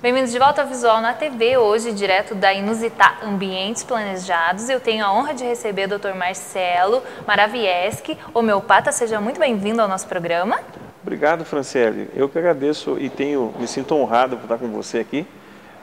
Bem-vindos de volta ao Visual na TV, hoje direto da Inusitá Ambientes Planejados. Eu tenho a honra de receber o Dr. Marcelo Maravieski, homeopata. Seja muito bem-vindo ao nosso programa. Obrigado, Franciele. Eu que agradeço e me sinto honrado por estar com você aqui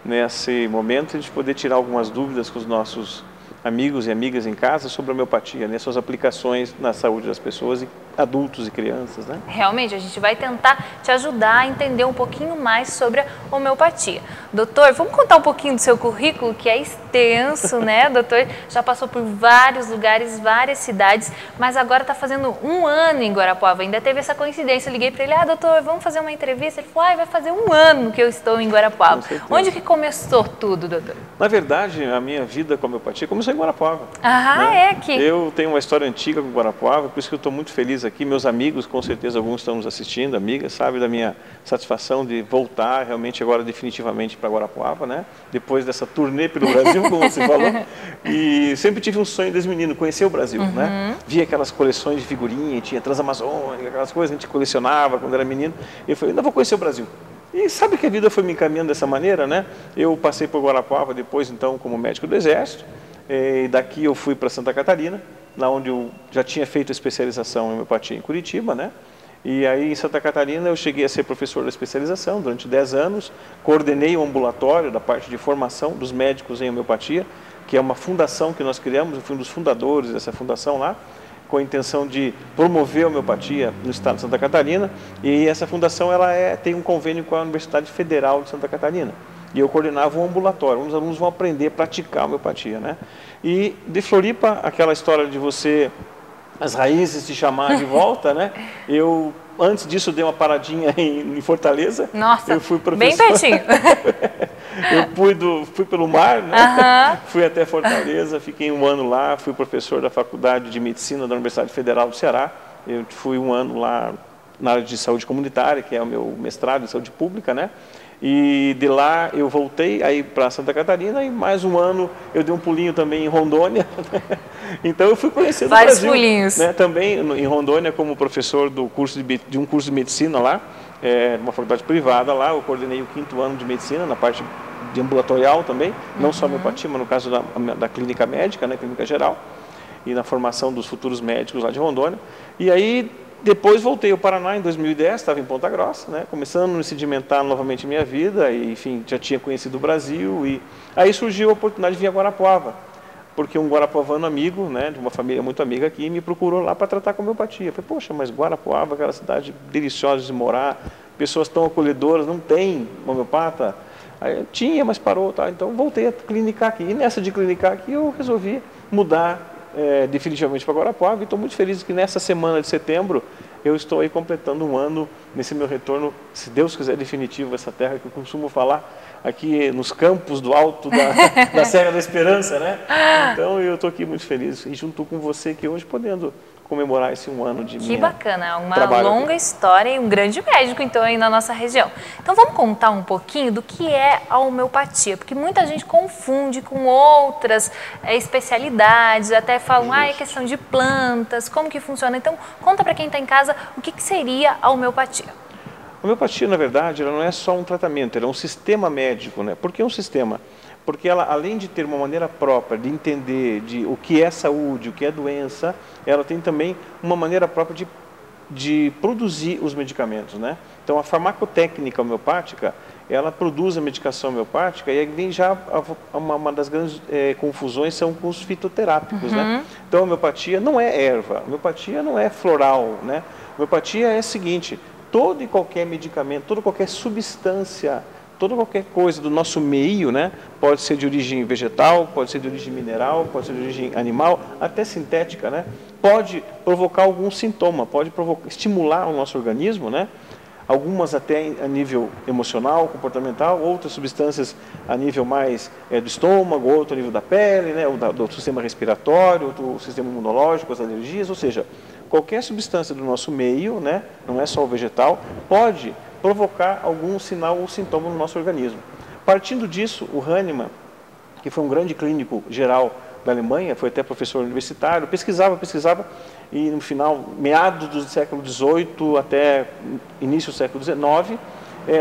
nesse momento de poder tirar algumas dúvidas com os nossos amigos e amigas em casa sobre a homeopatia, né, suas aplicações na saúde das pessoas, adultos e crianças, né? Realmente, a gente vai tentar te ajudar a entender um pouquinho mais sobre a homeopatia. Doutor, vamos contar um pouquinho do seu currículo, que é extenso, né? Doutor já passou por vários lugares, várias cidades, mas agora está fazendo um ano em Guarapuava. Ainda teve essa coincidência, eu liguei para ele, doutor, vamos fazer uma entrevista? Ele falou, vai fazer um ano que eu estou em Guarapuava. Onde que começou tudo, doutor? Na verdade, a minha vida com a homeopatia começou em Guarapuava. É aqui. Eu tenho uma história antiga com Guarapuava, por isso que eu estou muito feliz aqui. Meus amigos, com certeza alguns estão nos assistindo, amigas, sabe da minha satisfação de voltar realmente agora definitivamente para Guarapuava, né? Depois dessa turnê pelo Brasil, como você falou. E sempre tive um sonho desde menino, conhecer o Brasil, né? Via aquelas coleções de figurinha, tinha Transamazônica, aquelas coisas que a gente colecionava quando era menino. E eu falei, ainda vou conhecer o Brasil. E sabe que a vida foi me encaminhando dessa maneira, né? Eu passei por Guarapuava depois, então, como médico do Exército. E daqui eu fui para Santa Catarina, lá onde eu já tinha feito a especialização em homeopatia em Curitiba, né? E aí em Santa Catarina eu cheguei a ser professor da especialização durante 10 anos, coordenei o ambulatório da parte de formação dos médicos em homeopatia, que é uma fundação que nós criamos, eu fui um dos fundadores dessa fundação lá, com a intenção de promover a homeopatia no estado de Santa Catarina, e essa fundação tem um convênio com a Universidade Federal de Santa Catarina. E eu coordenava um ambulatório, onde os alunos vão aprender a praticar a homeopatia, né? E de Floripa, aquela história de você, as raízes te chamar de volta, né? Eu, antes disso, dei uma paradinha em Fortaleza. Nossa, eu fui professor, bem pertinho. Eu fui pelo mar, né? Fui até Fortaleza, fiquei um ano lá, fui professor da Faculdade de Medicina da Universidade Federal do Ceará. Eu fui um ano lá na área de saúde comunitária, que é o meu mestrado em saúde pública, né? E de lá eu voltei aí para Santa Catarina e mais um ano eu dei um pulinho também em Rondônia. Então eu fui conhecendo vários o Brasil, pulinhos, né? Também em Rondônia como professor do curso de um curso de medicina lá, uma faculdade privada lá. Eu coordenei o 5º ano de medicina na parte de ambulatorial também, não só homeopatia, mas no caso da clínica médica, né, clínica geral, e na formação dos futuros médicos lá de Rondônia. E aí depois voltei ao Paraná em 2010, estava em Ponta Grossa, né, começando a me sedimentar novamente minha vida, e enfim, já tinha conhecido o Brasil, e aí surgiu a oportunidade de vir a Guarapuava, porque um guarapuavano amigo, né, de uma família muito amiga aqui, me procurou lá para tratar com homeopatia. Eu falei, poxa, mas Guarapuava, aquela cidade deliciosa de morar, pessoas tão acolhedoras, não tem homeopata? Aí eu tinha, mas parou, tá? Então voltei a clinicar aqui, e nessa de clinicar aqui eu resolvi mudar definitivamente para Guarapuava, e estou muito feliz que nessa semana de setembro eu estou aí completando um ano nesse meu retorno, se Deus quiser, definitivo, essa terra que eu costumo falar, aqui nos campos do alto da Serra da Esperança, né? Então eu estou aqui muito feliz, e junto com você aqui hoje, podendo comemorar esse um ano de Que bacana, uma longa história e um grande médico, então, aí na nossa região. Então, vamos contar um pouquinho do que é a homeopatia, porque muita gente confunde com outras especialidades, até falam, é questão de plantas, como que funciona. Então, conta para quem está em casa o que seria a homeopatia. A homeopatia, na verdade, ela não é só um tratamento, ela é um sistema médico, né? Por que um sistema? Porque ela, além de ter uma maneira própria de entender o que é saúde, o que é doença, ela tem também uma maneira própria de produzir os medicamentos, né? Então, a farmacotécnica homeopática, ela produz a medicação homeopática, e aí vem já uma das grandes confusões são com os fitoterápicos, né? Então, a homeopatia não é erva, a homeopatia não é floral, né? A homeopatia é o seguinte, todo e qualquer medicamento, toda qualquer substância, toda qualquer coisa do nosso meio, né, pode ser de origem vegetal, pode ser de origem mineral, pode ser de origem animal, até sintética, né, pode provocar algum sintoma, pode estimular o nosso organismo, né, algumas até a nível emocional, comportamental, outras substâncias a nível mais do estômago, outro a nível da pele, né, ou do sistema respiratório, do sistema imunológico, as alergias, ou seja, qualquer substância do nosso meio, né, não é só o vegetal, pode provocar algum sinal ou sintoma no nosso organismo. Partindo disso, o Hahnemann, que foi um grande clínico geral da Alemanha, foi até professor universitário, pesquisava, e no final, meados do século XVIII até início do século XIX,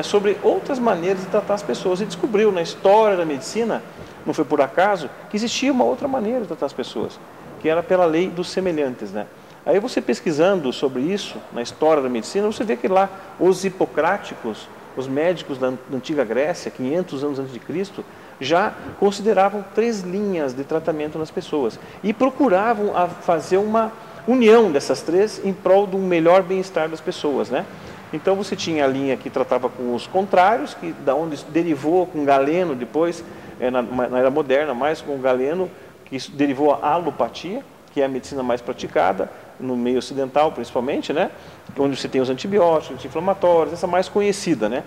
sobre outras maneiras de tratar as pessoas. E descobriu na história da medicina, não foi por acaso, que existia uma outra maneira de tratar as pessoas, que era pela lei dos semelhantes, né? Aí você pesquisando sobre isso, na história da medicina, você vê que lá os hipocráticos, os médicos da antiga Grécia, 500 anos antes de Cristo, já consideravam 3 linhas de tratamento nas pessoas e procuravam fazer uma união dessas 3 em prol de um melhor bem-estar das pessoas, né? Então você tinha a linha que tratava com os contrários, que da onde derivou com Galeno depois, na era moderna, mais com Galeno, que isso derivou a alopatia, que é a medicina mais praticada, no meio ocidental principalmente, né? Onde você tem os antibióticos, anti-inflamatórios, essa mais conhecida, né?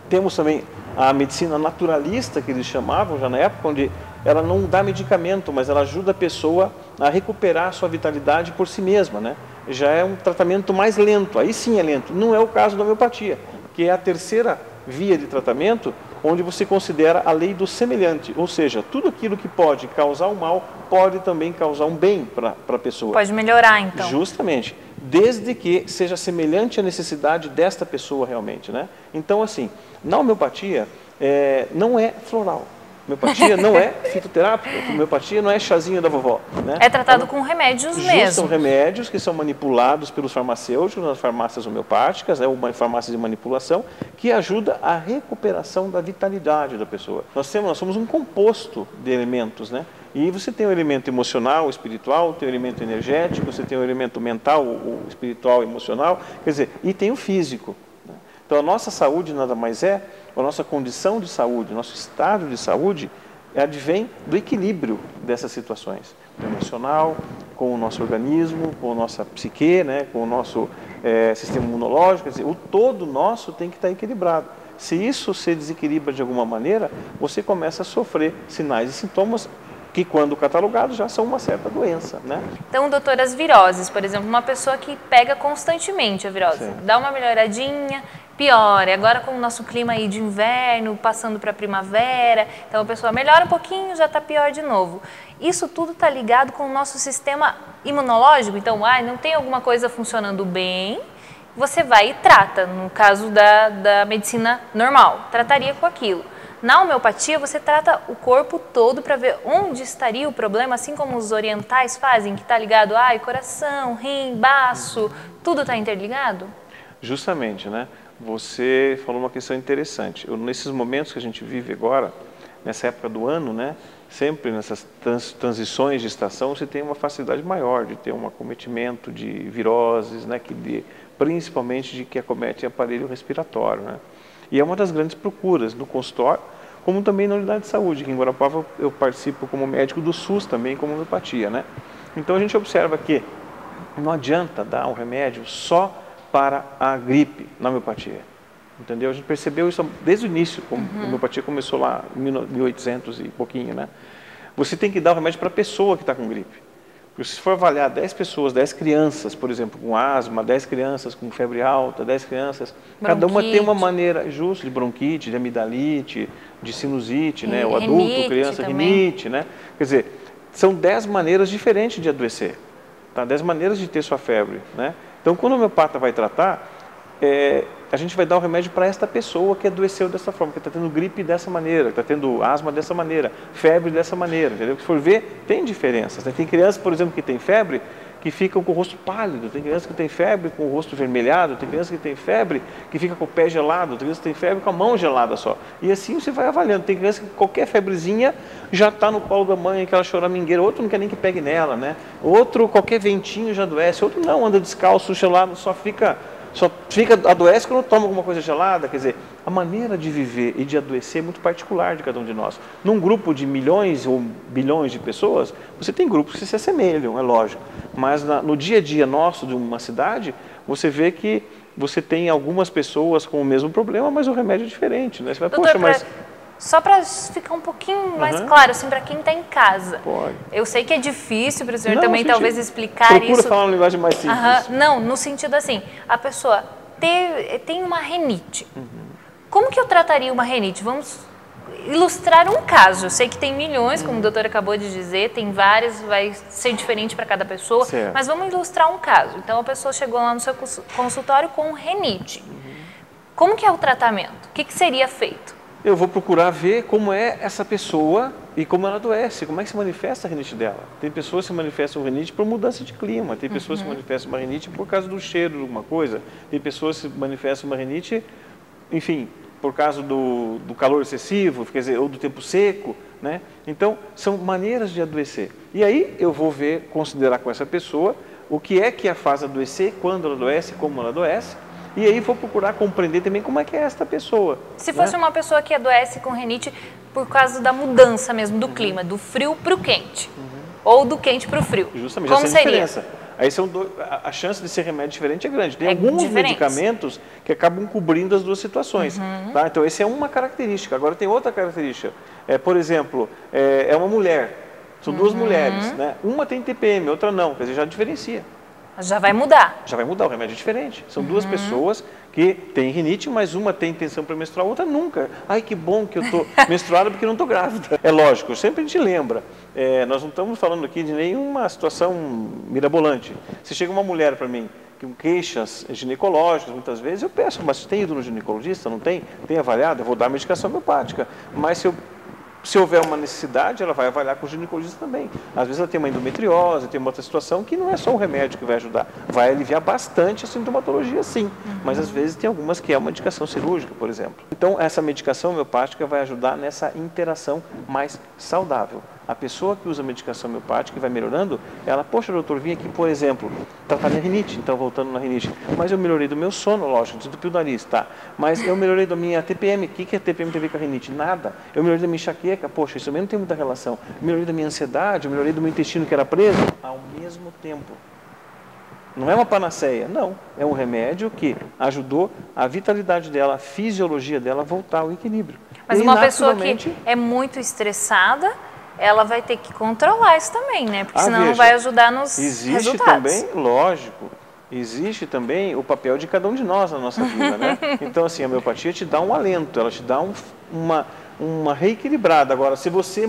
Temos também a medicina naturalista, que eles chamavam já na época, onde ela não dá medicamento, mas ela ajuda a pessoa a recuperar a sua vitalidade por si mesma, né? Já é um tratamento mais lento, aí sim é lento. Não é o caso da homeopatia, que é a terceira via de tratamento, onde você considera a lei do semelhante, ou seja, tudo aquilo que pode causar um mal, pode também causar um bem para a pessoa. Pode melhorar, então. Justamente, desde que seja semelhante à necessidade desta pessoa realmente, né? Então, assim, na homeopatia, não é floral. Homeopatia não é fitoterápica, homeopatia não é chazinho da vovó, né? É tratado com remédios mesmo. São remédios que são manipulados pelos farmacêuticos nas farmácias homeopáticas, né, ou farmácias de manipulação, que ajuda a recuperação da vitalidade da pessoa. Nós somos um composto de elementos, né? E você tem o elemento emocional, espiritual, tem o elemento energético, você tem o elemento mental, o espiritual, emocional, quer dizer, e tem o físico. Então, a nossa saúde nada mais é, a nossa condição de saúde, nosso estado de saúde, advém do equilíbrio dessas situações. O emocional, com o nosso organismo, com a nossa psique, né, com o nosso sistema imunológico, quer dizer, o todo nosso tem que estar equilibrado. Se isso se desequilibra de alguma maneira, você começa a sofrer sinais e sintomas que, quando catalogados, já são uma certa doença, né? Então, doutor, as viroses, por exemplo, uma pessoa que pega constantemente a virose, Sim. dá uma melhoradinha, piora. Agora, com o nosso clima aí de inverno, passando para a primavera, então a pessoa melhora um pouquinho, já está pior de novo. Isso tudo está ligado com o nosso sistema imunológico. Então, não tem alguma coisa funcionando bem, você vai e trata. No caso da medicina normal, trataria com aquilo. Na homeopatia, você trata o corpo todo para ver onde estaria o problema, assim como os orientais fazem, que está ligado, coração, rim, baço, tudo está interligado? Justamente, né? Você falou uma questão interessante. Nesses momentos que a gente vive agora, nessa época do ano, né? Sempre nessas transições de estação, você tem uma facilidade maior de ter um acometimento de viroses, né? Principalmente de que acomete o aparelho respiratório, né? E é uma das grandes procuras no consultório, como também na unidade de saúde, que em Guarapuava eu participo como médico do SUS também, como homeopatia, né? Então a gente observa que não adianta dar um remédio só para a gripe na homeopatia, entendeu? A gente percebeu isso desde o início, como a homeopatia começou lá em 1800 e pouquinho, né? Você tem que dar o remédio para a pessoa que está com gripe. Porque se for avaliar 10 pessoas, 10 crianças, por exemplo, com asma, 10 crianças com febre alta, 10 crianças, cada uma tem uma maneira justa de bronquite, de amidalite, de sinusite, né? O adulto, criança, rinite, né? Quer dizer, são 10 maneiras diferentes de adoecer, tá? 10 maneiras de ter sua febre, né? Então, quando o homeopata vai tratar, a gente vai dar o remédio para esta pessoa que adoeceu dessa forma, que está tendo gripe dessa maneira, que está tendo asma dessa maneira, febre dessa maneira, entendeu? Se for ver, tem diferenças, né? Tem crianças, por exemplo, que tem febre, que ficam com o rosto pálido, tem criança que tem febre com o rosto vermelhado, tem criança que tem febre que fica com o pé gelado, tem criança que tem febre com a mão gelada só. E assim você vai avaliando. Tem criança que qualquer febrezinha já está no colo da mãe, aquela choramingueira, outro não quer nem que pegue nela, né? Outro, qualquer ventinho já adoece, outro não, anda descalço, gelado, só fica adoece quando toma alguma coisa gelada. Quer dizer, a maneira de viver e de adoecer é muito particular de cada um de nós. Num grupo de milhões ou bilhões de pessoas, você tem grupos que se assemelham, é lógico. Mas no dia a dia nosso de uma cidade, você vê que você tem algumas pessoas com o mesmo problema, mas o remédio é diferente, né? Você vai, doutor, só para ficar um pouquinho mais claro, assim, para quem está em casa. Pode. Eu sei que é difícil para o senhor também talvez explicar isso. Procura falar uma linguagem mais simples. Não, no sentido assim, a pessoa tem uma rinite. Como que eu trataria uma rinite? Vamos ilustrar um caso. Eu sei que tem milhões, como o doutor acabou de dizer, tem vários, vai ser diferente para cada pessoa, certo. Mas vamos ilustrar um caso. Então, a pessoa chegou lá no seu consultório com rinite. Como que é o tratamento? O que seria feito? Eu vou procurar ver como é essa pessoa e como ela adoece, como é que se manifesta a rinite dela. Tem pessoas que se manifestam rinite por mudança de clima, tem pessoas que se manifestam uma rinite por causa do cheiro de alguma coisa, tem pessoas que se manifestam uma rinite, enfim, por causa do calor excessivo, quer dizer, ou do tempo seco, né? Então, são maneiras de adoecer. E aí eu vou ver, considerar com essa pessoa o que é que a faz adoecer, quando ela adoece, como ela adoece. E aí vou procurar compreender também como é que é esta pessoa. Se fosse uma pessoa que adoece com rinite por causa da mudança mesmo do clima, do frio para o quente, ou do quente para o frio, justamente, como essa é a seria? diferença. Aí a chance de ser remédio diferente é grande. Tem alguns medicamentos que acabam cobrindo as duas situações. Tá? Então, essa é uma característica. Agora, tem outra característica. Por exemplo, é uma mulher. São duas mulheres. Né? Uma tem TPM, outra não. Quer dizer, já diferencia. Já vai mudar. Já vai mudar, o remédio é diferente. São duas pessoas que têm rinite, mas uma tem intenção pré-menstrual, a outra nunca. Ai, que bom que eu estou menstruada porque não estou grávida. É lógico, sempre a gente lembra. Nós não estamos falando aqui de nenhuma situação mirabolante. Se chega uma mulher para mim com queixas ginecológicas, muitas vezes, eu peço, mas tem ido no ginecologista? Não tem? Tem avaliado? Eu vou dar medicação homeopática. Mas se houver uma necessidade, ela vai avaliar com o ginecologista também. Às vezes ela tem uma endometriose, tem uma outra situação que não é só o remédio que vai ajudar. Vai aliviar bastante a sintomatologia, sim. Mas às vezes tem algumas que é uma indicação cirúrgica, por exemplo. Então essa medicação homeopática vai ajudar nessa interação mais saudável. A pessoa que usa medicação homeopática e vai melhorando, ela, poxa, doutor, vim aqui, por exemplo, tratar minha rinite, então voltando na rinite, mas eu melhorei do meu sono, lógico, desentupiu o nariz, tá? Mas eu melhorei da minha TPM, o que a TPM tem a ver com a rinite? Nada. Eu melhorei da minha enxaqueca, poxa, isso também não tem muita relação. Eu melhorei da minha ansiedade, eu melhorei do meu intestino que era preso, ao mesmo tempo. Não é uma panaceia, não. É um remédio que ajudou a vitalidade dela, a fisiologia dela voltar ao equilíbrio. Mas uma pessoa que é muito estressada, ela vai ter que controlar isso também, né? Porque senão não vai ajudar nos resultados. Também, lógico, existe também o papel de cada um de nós na nossa vida, né? Então, assim, a homeopatia te dá um alento, ela te dá uma reequilibrada. Agora, se você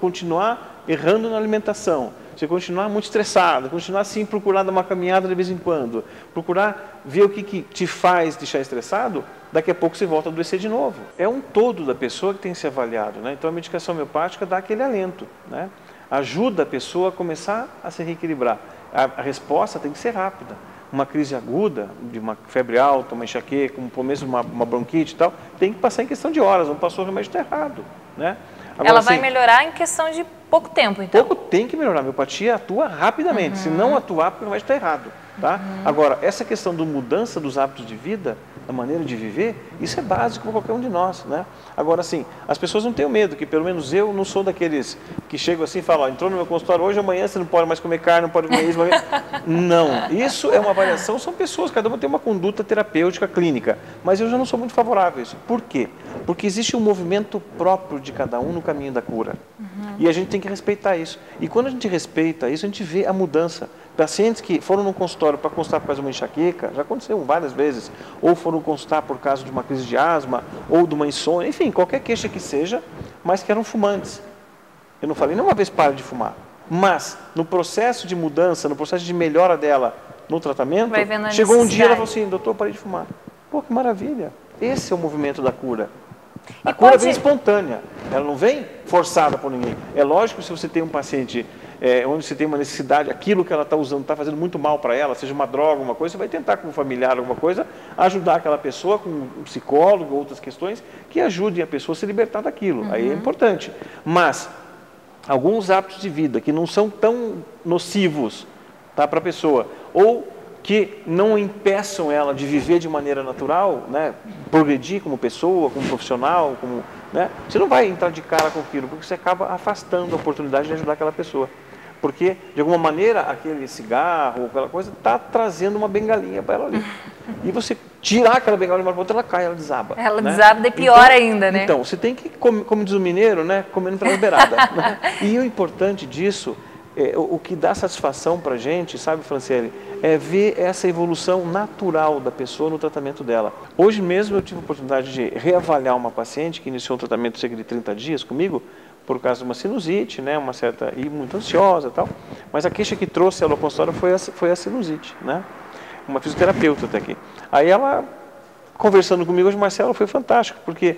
continuar errando na alimentação, se continuar muito estressado, continuar assim, procurar dar uma caminhada de vez em quando, procurar ver o que te faz deixar estressado, daqui a pouco você volta a adoecer de novo. É um todo da pessoa que tem que ser avaliado, né? Então a medicação homeopática dá aquele alento, né? Ajuda a pessoa a começar a se reequilibrar. A resposta tem que ser rápida. Uma crise aguda, de uma febre alta, uma enxaqueca, como mesmo uma bronquite e tal, tem que passar em questão de horas, não passou, o remédio está errado, né? Agora, ela vai melhorar em questão de pouco tempo, então? Pouco tem que melhorar. A homeopatia atua rapidamente. Se não atuar, porque o remédio está errado. Tá? Agora, essa questão da mudança dos hábitos de vida, da maneira de viver, isso é básico para qualquer um de nós. Né? Agora, assim, as pessoas não tenham medo, que pelo menos eu não sou daqueles que chegam assim e falam, entrou no meu consultório hoje, amanhã você não pode mais comer carne, não pode comer isso. Não, isso é uma avaliação, são pessoas, cada uma tem uma conduta terapêutica clínica, mas eu já não sou muito favorável a isso. Por quê? Porque existe um movimento próprio de cada um no caminho da cura. E a gente tem que respeitar isso. E quando a gente respeita isso, a gente vê a mudança. Pacientes que foram no consultório para consultar por causa de uma enxaqueca, já aconteceu várias vezes, ou foram consultar por causa de uma crise de asma, ou de uma insônia, enfim, qualquer queixa que seja, mas que eram fumantes. Eu não falei nenhuma vez para de fumar, mas no processo de mudança, no processo de melhora dela no tratamento, chegou um dia e ela falou assim, doutor, parei de fumar. Pô, que maravilha, esse é o movimento da cura. A cura vem espontânea, ela não vem forçada por ninguém. É lógico que se você tem um paciente onde você tem uma necessidade, aquilo que ela está usando está fazendo muito mal para ela, seja uma droga, alguma coisa, você vai tentar com um familiar, alguma coisa, ajudar aquela pessoa com um psicólogo, outras questões, que ajudem a pessoa a se libertar daquilo. Aí é importante. Mas, alguns hábitos de vida que não são tão nocivos, tá, para a pessoa, ou que não impeçam ela de viver de maneira natural, né, progredir como pessoa, como profissional, né, você não vai entrar de cara com aquilo, porque você acaba afastando a oportunidade de ajudar aquela pessoa. Porque, de alguma maneira, aquele cigarro, aquela coisa, está trazendo uma bengalinha para ela ali. E você tirar aquela bengalinha para outra, ela cai, ela desaba. Ela desaba, e pior ainda, né? Então, você tem que, como diz o mineiro, né, comendo pelas beiradas. Né? E o importante disso, o que dá satisfação para a gente, sabe, Franciele, é ver essa evolução natural da pessoa no tratamento dela. Hoje mesmo eu tive a oportunidade de reavaliar uma paciente que iniciou um tratamento cerca de 30 dias comigo, por causa de uma sinusite, né, e muito ansiosa e tal, mas a queixa que trouxe ela ao consultório foi a sinusite, né, uma fisioterapeuta até aqui. Aí ela conversando comigo hoje, Marcelo, foi fantástico, porque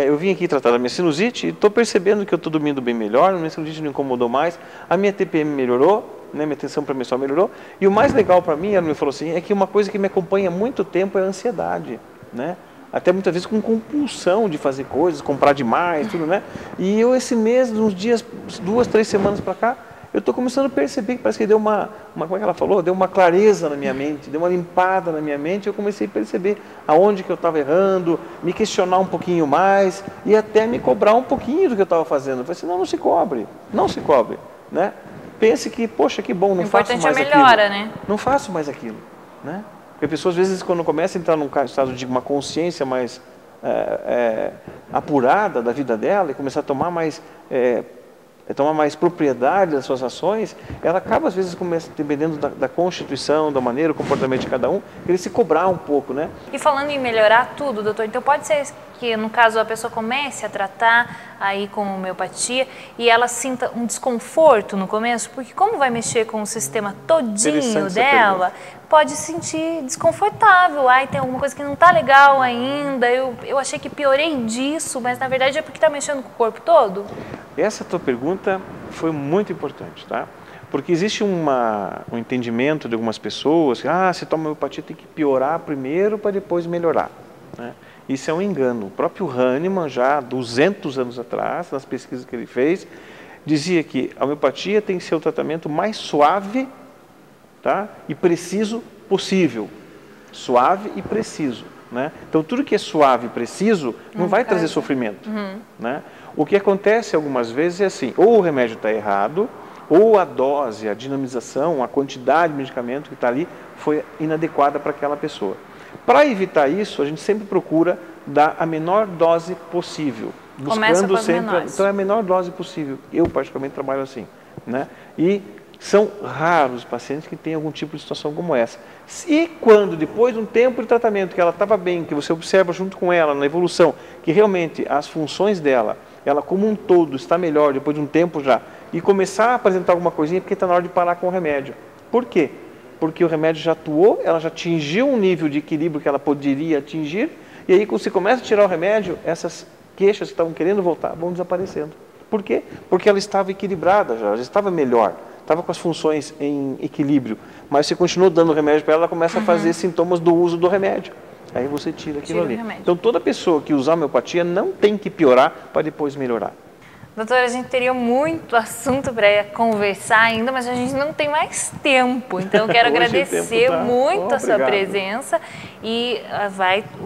eu vim aqui tratar da minha sinusite e estou percebendo que eu estou dormindo bem melhor, a minha sinusite não incomodou mais, a minha TPM melhorou, né, minha tensão pré-menstrual melhorou, e o mais legal para mim, ela me falou assim, é que uma coisa que me acompanha há muito tempo é a ansiedade, né? Até muitas vezes com compulsão de fazer coisas, comprar demais, tudo, né? E eu esse mês, uns dias, 2, 3 semanas para cá, eu estou começando a perceber que parece que deu como é que ela falou? Deu uma clareza na minha mente, deu uma limpada na minha mente, eu comecei a perceber aonde que eu estava errando, me questionar um pouquinho mais e até me cobrar um pouquinho do que eu estava fazendo. Eu falei assim, não se cobre, né? Pense que, poxa, que bom, não faço mais aquilo. O importante é a melhora, né? Não faço mais aquilo, né? Porque a pessoa, às vezes, quando começa a entrar num estado de uma consciência mais apurada da vida dela e começar a tomar mais propriedade das suas ações, ela acaba, às vezes, dependendo da constituição, da maneira, o comportamento de cada um, querer se cobrar um pouco, né? E falando em melhorar tudo, doutor, então pode ser que, no caso, a pessoa comece a tratar aí com homeopatia e ela sinta um desconforto no começo, porque como vai mexer com o sistema todinho dela, pode se sentir desconfortável. Ai, tem alguma coisa que não está legal ainda, eu achei que piorei disso, mas na verdade é porque está mexendo com o corpo todo? Essa tua pergunta foi muito importante, tá? Porque existe um entendimento de algumas pessoas que, se toma homeopatia tem que piorar primeiro para depois melhorar, né? Isso é um engano. O próprio Hahnemann, já 200 anos atrás, nas pesquisas que ele fez, dizia que a homeopatia tem que ser o tratamento mais suave, tá? E preciso possível. Suave e preciso, né? Então, tudo que é suave e preciso não vai trazer sofrimento, né? O que acontece algumas vezes é assim, ou o remédio está errado, ou a dose, a dinamização, a quantidade de medicamento que está ali foi inadequada para aquela pessoa. Para evitar isso, a gente sempre procura dar a menor dose possível. Buscando sempre. Então é a menor dose possível. Eu, particularmente, trabalho assim, né? E são raros os pacientes que têm algum tipo de situação como essa. E quando, depois de um tempo de tratamento, que ela estava bem, que você observa junto com ela, na evolução, que realmente as funções dela, ela como um todo está melhor depois de um tempo já, e começar a apresentar alguma coisinha, porque está na hora de parar com o remédio. Por quê? Porque o remédio já atuou, ela já atingiu um nível de equilíbrio que ela poderia atingir, e aí quando você começa a tirar o remédio, essas queixas que estavam querendo voltar vão desaparecendo. Por quê? Porque ela estava equilibrada já estava melhor, estava com as funções em equilíbrio, mas você continuou dando o remédio para ela, ela começa a fazer sintomas do uso do remédio. Aí você tira aquilo ali. Então toda pessoa que usar homeopatia não tem que piorar para depois melhorar. Doutora, a gente teria muito assunto para conversar ainda, mas a gente não tem mais tempo. Então, eu quero agradecer muito a sua presença e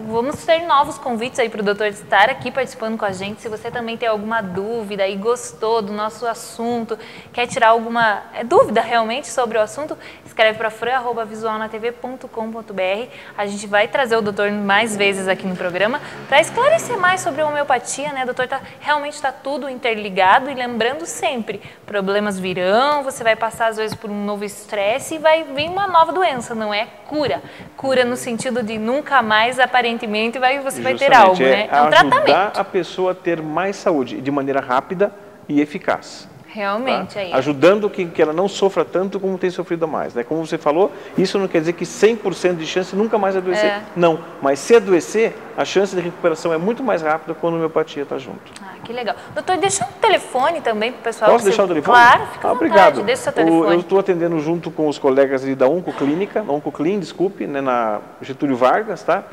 vamos ter novos convites aí para o doutor estar aqui participando com a gente. Se você também tem alguma dúvida e gostou do nosso assunto, quer tirar alguma dúvida realmente sobre o assunto, escreve para fran@visualnatv.com.br. A gente vai trazer o doutor mais vezes aqui no programa para esclarecer mais sobre a homeopatia, né? Doutor, realmente está tudo interligado e lembrando sempre, problemas virão, você vai passar às vezes por um novo estresse e vai vir uma nova doença, não é cura. Cura no sentido de nunca mais, aparentemente, você vai ter algo, né? É um tratamento. Ajudar a pessoa a ter mais saúde de maneira rápida e eficaz. Realmente, tá? Ajudando que ela não sofra tanto como tem sofrido mais, né? Como você falou, isso não quer dizer que 100% de chance nunca mais adoecer. Não, mas se adoecer, a chance de recuperação é muito mais rápida quando a homeopatia está junto. Que legal. Doutor, deixa um telefone também para o pessoal. Posso deixar o telefone? Claro, fica à vontade. Obrigado. Deixa o seu telefone. Eu estou atendendo junto com os colegas ali da Oncoclin, desculpe, né, na Getúlio Vargas, tá?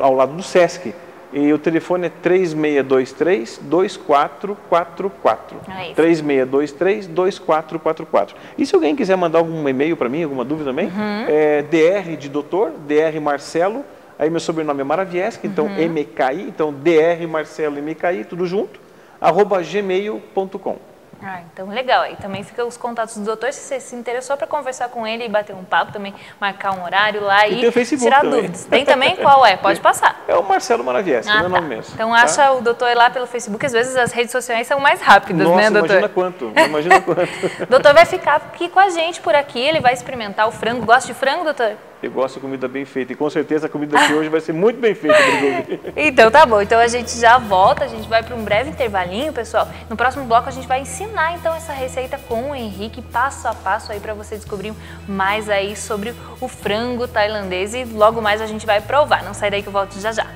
Ao lado do Sesc. E o telefone é 3623-2444. 3623-2444. E se alguém quiser mandar algum e-mail para mim, alguma dúvida também, DR de doutor, DR Marcelo, aí meu sobrenome é Maravieski, então MKI, então DR Marcelo MKI, tudo junto, @gmail.com. Então legal, aí também fica os contatos do doutor, se você se interessou para conversar com ele e bater um papo também, marcar um horário lá e tirar dúvidas. Tem também? Qual é? Pode passar. É o Marcelo Maravieski, meu nome mesmo. Então acha o doutor lá pelo Facebook, às vezes as redes sociais são mais rápidas, né, doutor? Imagina quanto. Doutor vai ficar aqui com a gente por aqui, ele vai experimentar o frango. Gosta de frango, doutor? Eu gosto de comida bem feita e com certeza a comida de hoje vai ser muito bem feita. Então tá bom, então a gente já volta, a gente vai para um breve intervalinho, pessoal. No próximo bloco a gente vai ensinar então essa receita com o Henrique, passo a passo aí para você descobrir mais aí sobre o frango tailandês e logo mais a gente vai provar. Não sai daí que eu volto já já.